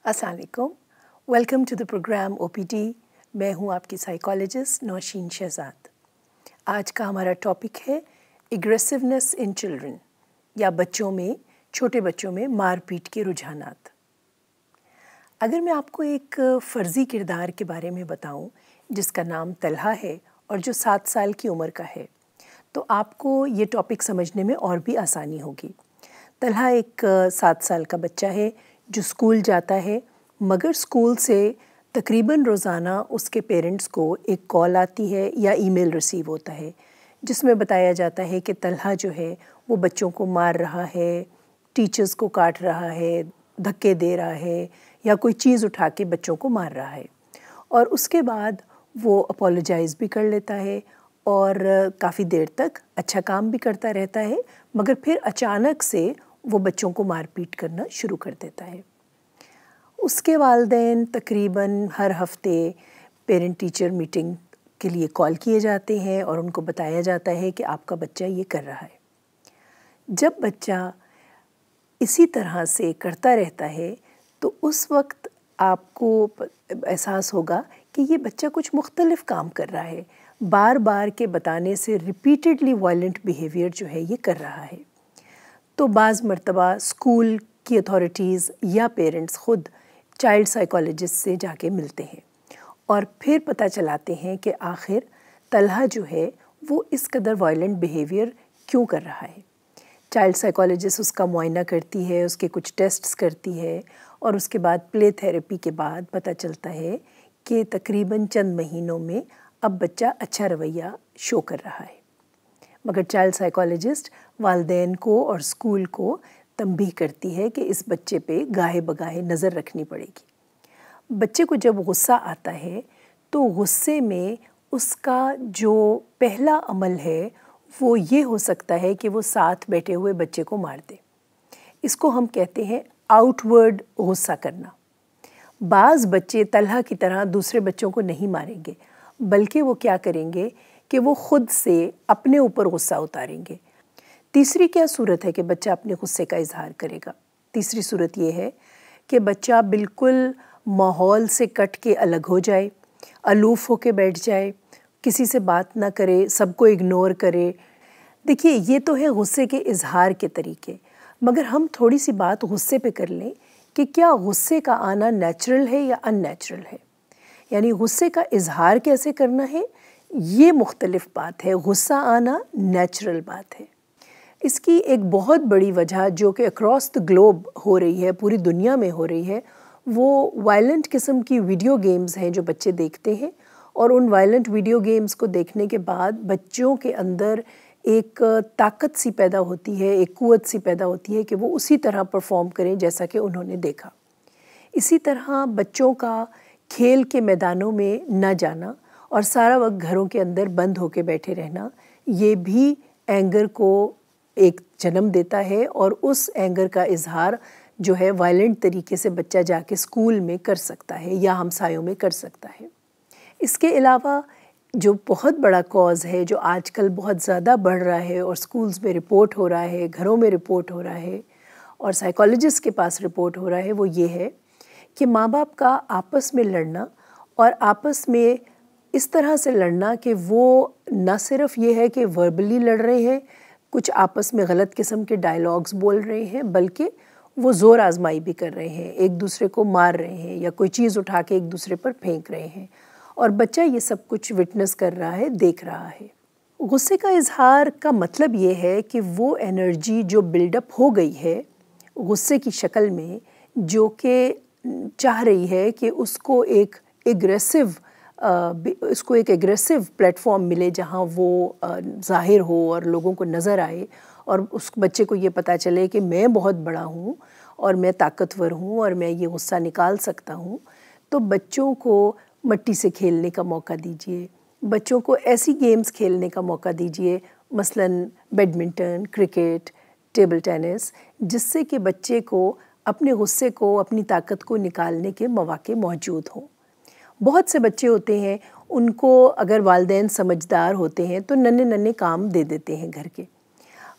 अस्सलाम वालेकुम। Welcome to the programme OPT. मैं हूं आपकी साइकोलॉजिस्ट नौशीन शहजाद। आज का हमारा टॉपिक है एग्रेसिवनेस इन चिल्ड्रन या छोटे बच्चों में मारपीट के रुझानात। अगर मैं आपको एक फ़र्ज़ी किरदार के बारे में बताऊं जिसका नाम तलहा है और जो 7 साल की उम्र का है, तो आपको ये टॉपिक समझने में और भी आसानी होगी। तलहा एक 7 साल का बच्चा है जो स्कूल जाता है, मगर स्कूल से तकरीबन रोज़ाना उसके पेरेंट्स को एक कॉल आती है या ईमेल रिसीव होता है जिसमें बताया जाता है कि तलहा जो है वो बच्चों को मार रहा है, टीचर्स को काट रहा है, धक्के दे रहा है या कोई चीज़ उठा के बच्चों को मार रहा है। और उसके बाद वो अपोलोजाइज़ भी कर लेता है और काफ़ी देर तक अच्छा काम भी करता रहता है, मगर फिर अचानक से वो बच्चों को मारपीट करना शुरू कर देता है। उसके वालिदैन तकरीबन हर हफ्ते पेरेंट टीचर मीटिंग के लिए कॉल किए जाते हैं और उनको बताया जाता है कि आपका बच्चा ये कर रहा है। जब बच्चा इसी तरह से करता रहता है तो उस वक्त आपको एहसास होगा कि ये बच्चा कुछ मुख्तलिफ काम कर रहा है। बार बार के बताने से रिपीटेडली वायलेंट बिहेवियर जो है ये कर रहा है। तो बाज़ मर्तबा स्कूल की अथॉरिटीज़ या पेरेंट्स ख़ुद चाइल्ड साइकोलॉजिस्ट से जाके मिलते हैं और फिर पता चलाते हैं कि आखिर तलहा जो है वो इस कदर वायलेंट बिहेवियर क्यों कर रहा है। चाइल्ड साइकोलॉजिस्ट उसका मुआयना करती है, उसके कुछ टेस्ट्स करती है और उसके बाद प्ले थेरेपी के बाद पता चलता है कि तकरीबन चंद महीनों में अब बच्चा अच्छा रवैया शो कर रहा है। मगर चाइल्ड साइकोलॉजिस्ट वालिदैन को और स्कूल को तंबीह करती है कि इस बच्चे पे गाहे बगाहे नज़र रखनी पड़ेगी। बच्चे को जब गुस्सा आता है तो गुस्से में उसका जो पहला अमल है वो ये हो सकता है कि वो साथ बैठे हुए बच्चे को मार दे। इसको हम कहते हैं आउटवर्ड गुस्सा करना। बाज़ बच्चे तलहा की तरह दूसरे बच्चों को नहीं मारेंगे, बल्कि वो क्या करेंगे कि वो ख़ुद से अपने ऊपर गुस्सा उतारेंगे। तीसरी क्या सूरत है कि बच्चा अपने गुस्से का इजहार करेगा? तीसरी सूरत ये है कि बच्चा बिल्कुल माहौल से कट के अलग हो जाए, अलूफ़ होके बैठ जाए, किसी से बात ना करे, सबको इग्नोर करे। देखिए, ये तो है गुस्से के इजहार के तरीके, मगर हम थोड़ी सी बात गुस्से पे कर लें कि क्या गुस्से का आना नेचुरल है या अननेचुरल है। यानी गुस्से का इजहार कैसे करना है ये मुख्तलिफ बात है, गुस्सा आना नेचुरल बात है। इसकी एक बहुत बड़ी वजह जो कि अक्रॉस द ग्लोब हो रही है, पूरी दुनिया में हो रही है, वो वायलेंट किस्म की वीडियो गेम्स हैं जो बच्चे देखते हैं और उन वायलेंट वीडियो गेम्स को देखने के बाद बच्चों के अंदर एक ताकत सी पैदा होती है, एक क़ुव्वत सी पैदा होती है कि वो उसी तरह परफॉर्म करें जैसा कि उन्होंने देखा। इसी तरह बच्चों का खेल के मैदानों में न जाना और सारा वक्त घरों के अंदर बंद होके बैठे रहना, ये भी एंगर को एक जन्म देता है और उस एंगर का इजहार जो है वायलेंट तरीके से बच्चा जाके स्कूल में कर सकता है या हमसायों में कर सकता है। इसके अलावा जो बहुत बड़ा कॉज़ है जो आजकल बहुत ज़्यादा बढ़ रहा है और स्कूल्स में रिपोर्ट हो रहा है, घरों में रिपोर्ट हो रहा है और साइकोलॉजिस्ट के पास रिपोर्ट हो रहा है, वो ये है कि माँ बाप का आपस में लड़ना और आपस में इस तरह से लड़ना कि वो न सिर्फ ये है कि वर्बली लड़ रहे हैं, कुछ आपस में गलत किस्म के डायलॉग्स बोल रहे हैं, बल्कि वो ज़ोर आजमाई भी कर रहे हैं, एक दूसरे को मार रहे हैं या कोई चीज़ उठा के एक दूसरे पर फेंक रहे हैं और बच्चा ये सब कुछ विटनेस कर रहा है, देख रहा है। गुस्से का इजहार का मतलब ये है कि वो एनर्जी जो बिल्डअप हो गई है गुस्से की शक्ल में, जो कि चाह रही है कि उसको एक एग्रेसिव प्लेटफॉर्म मिले जहाँ वो ज़ाहिर हो और लोगों को नज़र आए और उस बच्चे को ये पता चले कि मैं बहुत बड़ा हूँ और मैं ताकतवर हूँ और मैं ये गुस्सा निकाल सकता हूँ। तो बच्चों को मिट्टी से खेलने का मौका दीजिए, बच्चों को ऐसी गेम्स खेलने का मौका दीजिए, मसलन बैडमिंटन, क्रिकेट, टेबल टेनिस, जिससे कि बच्चे को अपने गुस्से को, अपनी ताकत को निकालने के मौके मौजूद हों। बहुत से बच्चे होते हैं, उनको अगर वालिदैन समझदार होते हैं तो नन्हे नन्हे काम दे देते हैं घर के।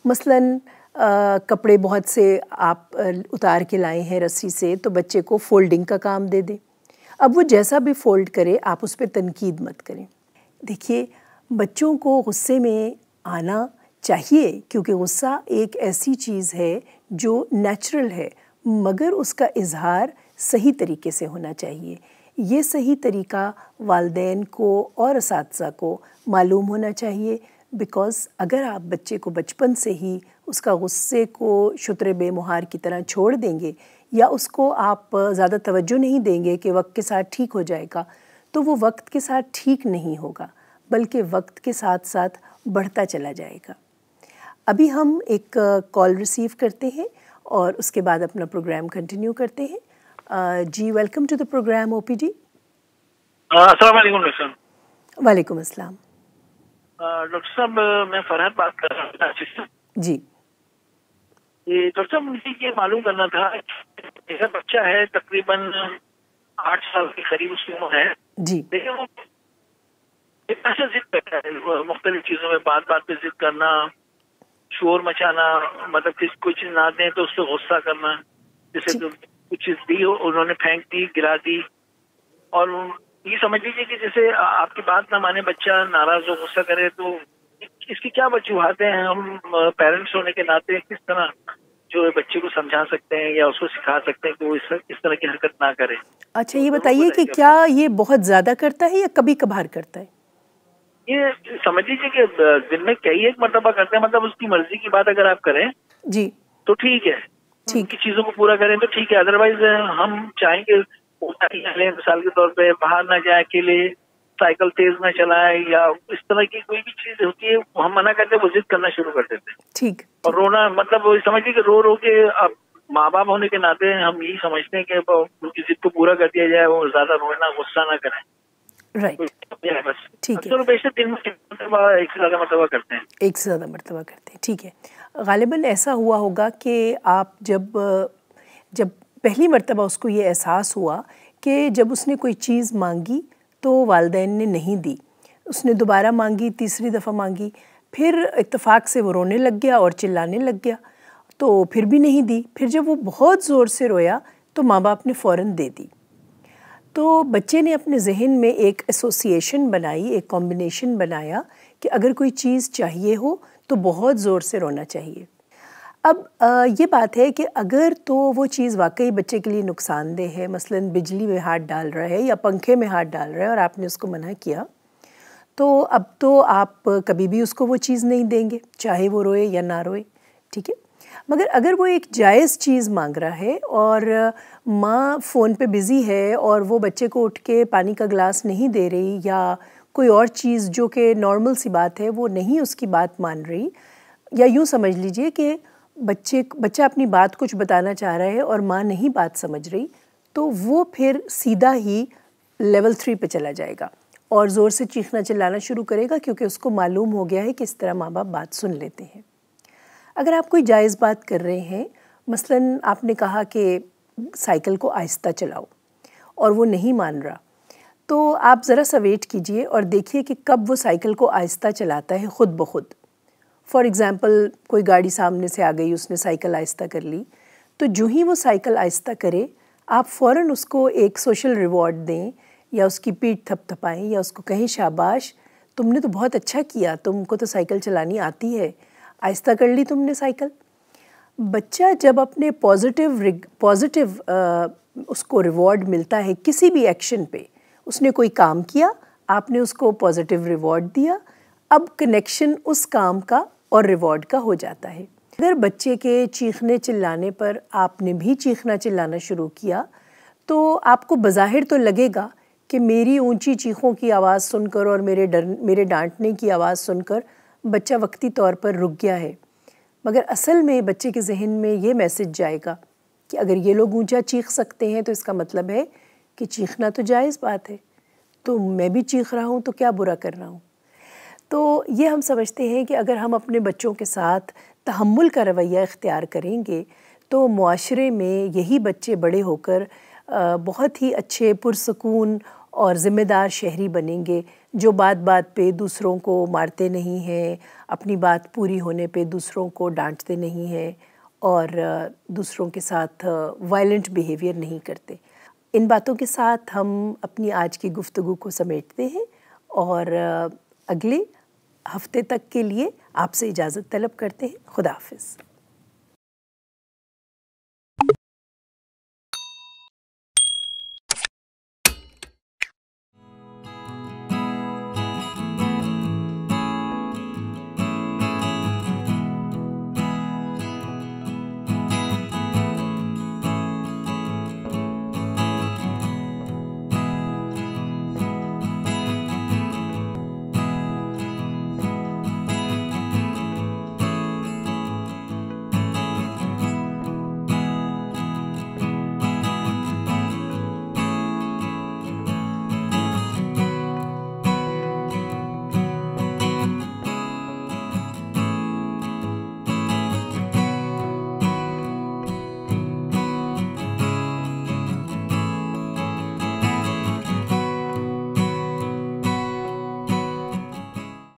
मसलन कपड़े बहुत से आप उतार के लाए हैं रस्सी से, तो बच्चे को फ़ोल्डिंग का काम दे दें। अब वो जैसा भी फ़ोल्ड करे, आप उस पे तनकीद मत करें। देखिए, बच्चों को गुस्से में आना चाहिए, क्योंकि गुस्सा एक ऐसी चीज़ है जो नेचुरल है, मगर उसका इज़हार सही तरीके से होना चाहिए। ये सही तरीका वालिदैन को और असातिज़ा को मालूम होना चाहिए, बिकॉज़ अगर आप बच्चे को बचपन से ही उसका गुस्से को शुतरे बेमुहार की तरह छोड़ देंगे, या उसको आप ज़्यादा तवज्जो नहीं देंगे कि वक्त के साथ ठीक हो जाएगा, तो वो वक्त के साथ ठीक नहीं होगा, बल्कि वक्त के साथ साथ बढ़ता चला जाएगा। अभी हम एक कॉल रिसीव करते हैं और उसके बाद अपना प्रोग्राम कंटिन्यू करते हैं। जी, welcome to the programme OPD. अस्सलाम वालेकुम डॉक्टर साहब। वालेकुम अस्सलाम। डॉक्टर साहब, मैं फरहत बात कर रहा था जी। ये डॉक्टर साहब, मुझे ये मालूम करना था, मेरा बच्चा है तकरीबन 8 साल के करीब उसकी उम्र है जी। लेकिन वो ऐसा जिद करता है, मुख्तलिफ चीज़ों में बात बात पे जिद करना, शोर मचाना, मतलब कोई चीज़ ना दें तो उससे गुस्सा करना। जैसे तो कुछ चीज़ दी, उन्होंने फेंक दी, गिरा दी, और ये समझ लीजिए कि जैसे आपकी बात ना माने, बच्चा नाराज हो, गुस्सा करे, तो इसकी क्या वजूहात हैं? हम पेरेंट्स होने के नाते किस तरह जो है बच्चे को समझा सकते हैं या उसको सिखा सकते हैं कि वो इस तरह की हरकत ना करे? अच्छा, ये बताइए कि क्या ये बहुत ज़्यादा करता है या कभी कभार करता है? ये समझ लीजिए कि दिन में कई एक मरतबा करते हैं, मतलब उसकी मर्जी की बात अगर आप करें जी तो ठीक है, उनकी चीज़ों को पूरा करें तो ठीक है। अदरवाइज हम चाहेंगे मिसाल के तौर पे बाहर ना जाए अकेले, साइकिल तेज ना चलाए, या इस तरह की कोई भी चीज होती है हम मना करते हैं, वो जिद करना शुरू कर देते हैं। ठीक। और रोना, मतलब वो समझिए कि रो रो के, अब माँ बाप होने के नाते हम यही समझते हैं कि उनकी जिद को पूरा कर दिया जाए, वो ज्यादा रोना गुस्सा ना करें। राइट, बस ठीक है। चलो, बेशक दिन में एक से ज्यादा मरतबा करते हैं। एक से ज़्यादा मरतबा करते हैं, ठीक है। गालिबन ऐसा हुआ होगा कि आप जब पहली मरतबा उसको ये एहसास हुआ कि जब उसने कोई चीज़ मांगी तो वालिदैन ने नहीं दी, उसने दोबारा मांगी, तीसरी दफ़ा मांगी, फिर इत्तेफाक से वो रोने लग गया और चिल्लाने लग गया, तो फिर भी नहीं दी। फिर जब वो बहुत ज़ोर से रोया तो माँ बाप ने फ़ौरन दे दी। तो बच्चे ने अपने जहन में एक एसोसिएशन बनाई, एक कॉम्बिनेशन बनाया कि अगर कोई चीज़ चाहिए हो तो बहुत ज़ोर से रोना चाहिए। अब ये बात है कि अगर तो वो चीज़ वाकई बच्चे के लिए नुकसानदेह है, मसलन बिजली में हाथ डाल रहा है या पंखे में हाथ डाल रहा है और आपने उसको मना किया, तो अब तो आप कभी भी उसको वो चीज़ नहीं देंगे, चाहे वो रोए या ना रोए, ठीक है। मगर अगर वो एक जायज़ चीज़ मांग रहा है और माँ फ़ोन पे बिज़ी है और वो बच्चे को उठ के पानी का गिलास नहीं दे रही, या कोई और चीज़ जो कि नॉर्मल सी बात है वो नहीं उसकी बात मान रही, या यूँ समझ लीजिए कि बच्चा अपनी बात कुछ बताना चाह रहा है और माँ नहीं बात समझ रही, तो वो फिर सीधा ही लेवल 3 पे चला जाएगा और ज़ोर से चीखना चिल्लाना शुरू करेगा, क्योंकि उसको मालूम हो गया है कि इस तरह माँ बाप बात सुन लेते हैं। अगर आप कोई जायज़ बात कर रहे हैं, मसलन आपने कहा कि साइकिल को आहिस्ता चलाओ और वो नहीं मान रहा, तो आप ज़रा सा वेट कीजिए और देखिए कि कब वो साइकिल को आहिस्ता चलाता है ख़ुद ब खुद। फॉर एग्ज़ाम्पल, कोई गाड़ी सामने से आ गई, उसने साइकिल आहिस्ता कर ली, तो जो ही वो साइकिल आहिस्ता करे आप फ़ौरन उसको एक सोशल रिवॉर्ड दें, या उसकी पीठ थपथपाएं, या उसको कहें शाबाश, तुमने तो बहुत अच्छा किया, तुमको तो साइकिल चलानी आती है, आहिस्ता कर ली तुमने साइकिल। बच्चा जब अपने पॉजिटिव उसको रिवॉर्ड मिलता है किसी भी एक्शन पे, उसने कोई काम किया, आपने उसको पॉजिटिव रिवॉर्ड दिया, अब कनेक्शन उस काम का और रिवॉर्ड का हो जाता है। अगर बच्चे के चीखने चिल्लाने पर आपने भी चीखना चिल्लाना शुरू किया, तो आपको बज़ाहिर तो लगेगा कि मेरी ऊंची चीखों की आवाज़ सुनकर और मेरे डांटने की आवाज़ सुनकर बच्चा वक्ती तौर पर रुक गया है, मगर असल में बच्चे के जहन में ये मैसेज जाएगा कि अगर ये लोग ऊंचा चीख सकते हैं तो इसका मतलब है कि चीखना तो जायज़ बात है, तो मैं भी चीख रहा हूँ तो क्या बुरा कर रहा हूँ। तो ये हम समझते हैं कि अगर हम अपने बच्चों के साथ तहम्मुल का रवैया इख्तियार करेंगे तो मुआशरे में यही बच्चे बड़े होकर बहुत ही अच्छे, पुरसकून और ज़िम्मेदार शहरी बनेंगे जो बात बात पे दूसरों को मारते नहीं हैं, अपनी बात पूरी होने पे दूसरों को डांटते नहीं हैं और दूसरों के साथ वायलेंट बिहेवियर नहीं करते। इन बातों के साथ हम अपनी आज की गुफ्तगू को समेटते हैं और अगले हफ्ते तक के लिए आपसे इजाज़त तलब करते हैं। खुदा हाफ़िज़।